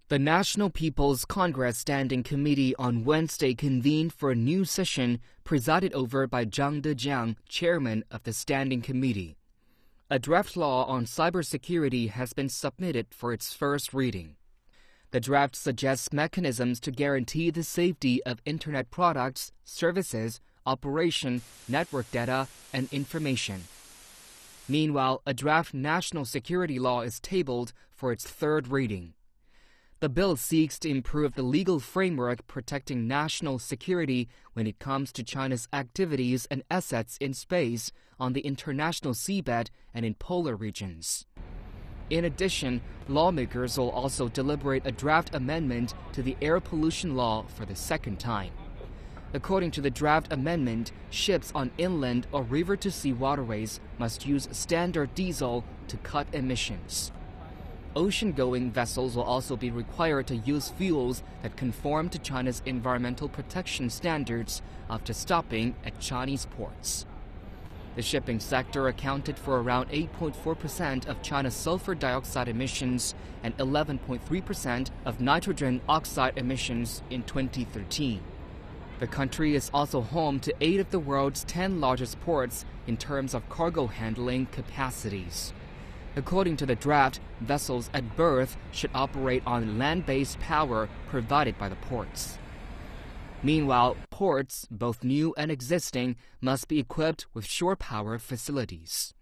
The National People's Congress Standing Committee on Wednesday convened for a new session presided over by Zhang Dejiang, chairman of the Standing Committee. A draft law on cybersecurity has been submitted for its first reading. The draft suggests mechanisms to guarantee the safety of Internet products, services, operation, network data, and information. Meanwhile, a draft national security law is tabled for its third reading. The bill seeks to improve the legal framework protecting national security when it comes to China's activities and assets in space, on the international seabed, and in polar regions. In addition, lawmakers will also deliberate a draft amendment to the air pollution law for the second time. According to the draft amendment, ships on inland or river-to-sea waterways must use standard diesel to cut emissions. Ocean-going vessels will also be required to use fuels that conform to China's environmental protection standards after stopping at Chinese ports. The shipping sector accounted for around 8.4% of China's sulfur dioxide emissions and 11.3% of nitrogen oxide emissions in 2013. The country is also home to 8 of the world's 10 largest ports in terms of cargo handling capacities. According to the draft, vessels at berth should operate on land-based power provided by the ports. Meanwhile, ports, both new and existing, must be equipped with shore power facilities.